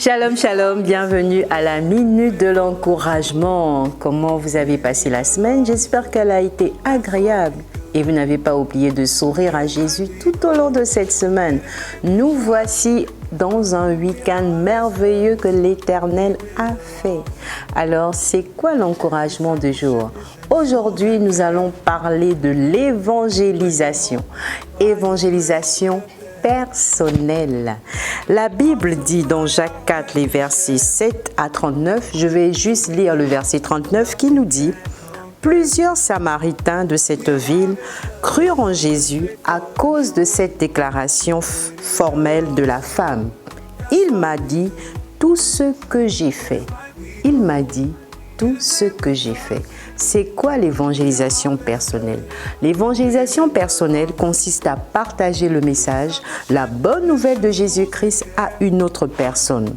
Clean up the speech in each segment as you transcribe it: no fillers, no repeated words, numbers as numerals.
Shalom, shalom, bienvenue à la Minute de l'encouragement. Comment vous avez passé la semaine? J'espère qu'elle a été agréable. Et vous n'avez pas oublié de sourire à Jésus tout au long de cette semaine. Nous voici dans un week-end merveilleux que l'Éternel a fait. Alors, c'est quoi l'encouragement du jour? Aujourd'hui, nous allons parler de l'évangélisation. Évangélisation personnelle. La Bible dit dans Jacques 4, les versets 7 à 39, je vais juste lire le verset 39 qui nous dit: plusieurs Samaritains de cette ville crurent en Jésus à cause de cette déclaration formelle de la femme. Il m'a dit tout ce que j'ai fait. Il m'a dit tout ce que j'ai fait. C'est quoi l'évangélisation personnelle? L'évangélisation personnelle consiste à partager le message, la bonne nouvelle de Jésus-Christ à une autre personne.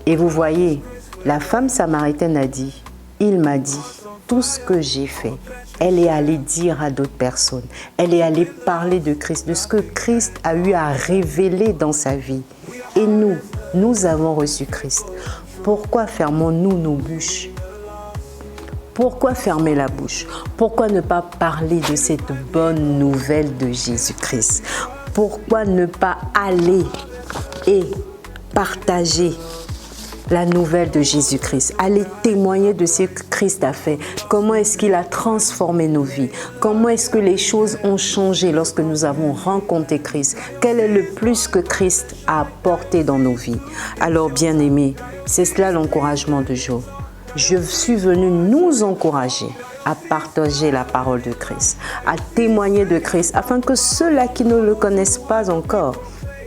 Et vous voyez, la femme samaritaine a dit: il m'a dit tout ce que j'ai fait. Elle est allée dire à d'autres personnes. Elle est allée parler de Christ, de ce que Christ a eu à révéler dans sa vie. Et nous avons reçu Christ. Pourquoi fermons-nous nos bouches? Pourquoi fermer la bouche? Pourquoi ne pas parler de cette bonne nouvelle de Jésus-Christ? Pourquoi ne pas aller et partager la nouvelle de Jésus-Christ, aller témoigner de ce que Christ a fait, comment est-ce qu'il a transformé nos vies, comment est-ce que les choses ont changé lorsque nous avons rencontré Christ, quel est le plus que Christ a apporté dans nos vies. Alors bien-aimés, c'est cela l'encouragement de jour. Je suis venu nous encourager à partager la parole de Christ, à témoigner de Christ, afin que ceux-là qui ne le connaissent pas encore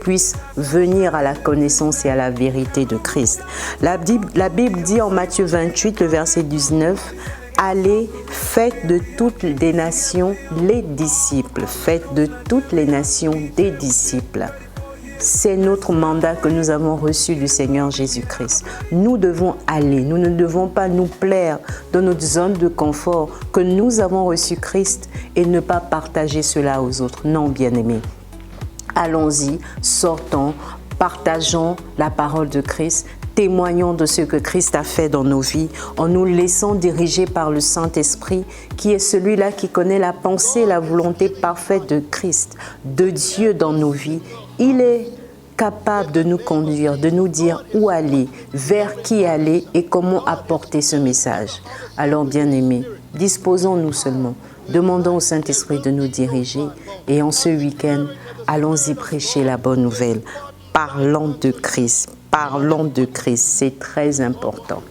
puissent venir à la connaissance et à la vérité de Christ. La Bible dit en Matthieu 28, le verset 19, « Allez, faites de toutes les nations les disciples. » Faites de toutes les nations des disciples. C'est notre mandat que nous avons reçu du Seigneur Jésus-Christ. Nous devons aller, nous ne devons pas nous plaire dans notre zone de confort que nous avons reçu Christ et ne pas partager cela aux autres. Non, bien-aimés. Allons-y, sortons, partageons la parole de Christ, témoignons de ce que Christ a fait dans nos vies en nous laissant diriger par le Saint-Esprit qui est celui-là qui connaît la pensée, la volonté parfaite de Christ, de Dieu dans nos vies. Il est capable de nous conduire, de nous dire où aller, vers qui aller et comment apporter ce message. Alors bien-aimés, disposons-nous seulement, demandons au Saint-Esprit de nous diriger et en ce week-end, allons-y prêcher la bonne nouvelle. Parlons de Christ, c'est très important.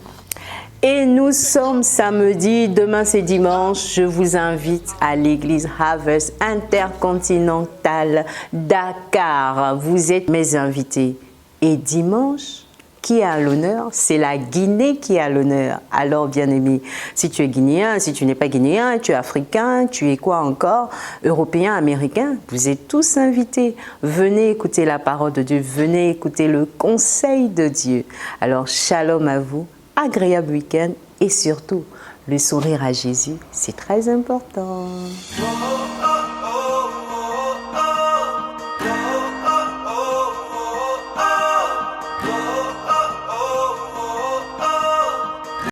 Et nous sommes samedi, demain c'est dimanche. Je vous invite à l'église Harvest Intercontinental Dakar. Vous êtes mes invités. Et dimanche, qui a l'honneur? C'est la Guinée qui a l'honneur. Alors, bien-aimé, si tu es guinéen, si tu n'es pas guinéen, tu es africain, tu es quoi encore? Européen, américain, vous êtes tous invités. Venez écouter la parole de Dieu, venez écouter le conseil de Dieu. Alors, shalom à vous, agréable week-end et surtout, le sourire à Jésus, c'est très important.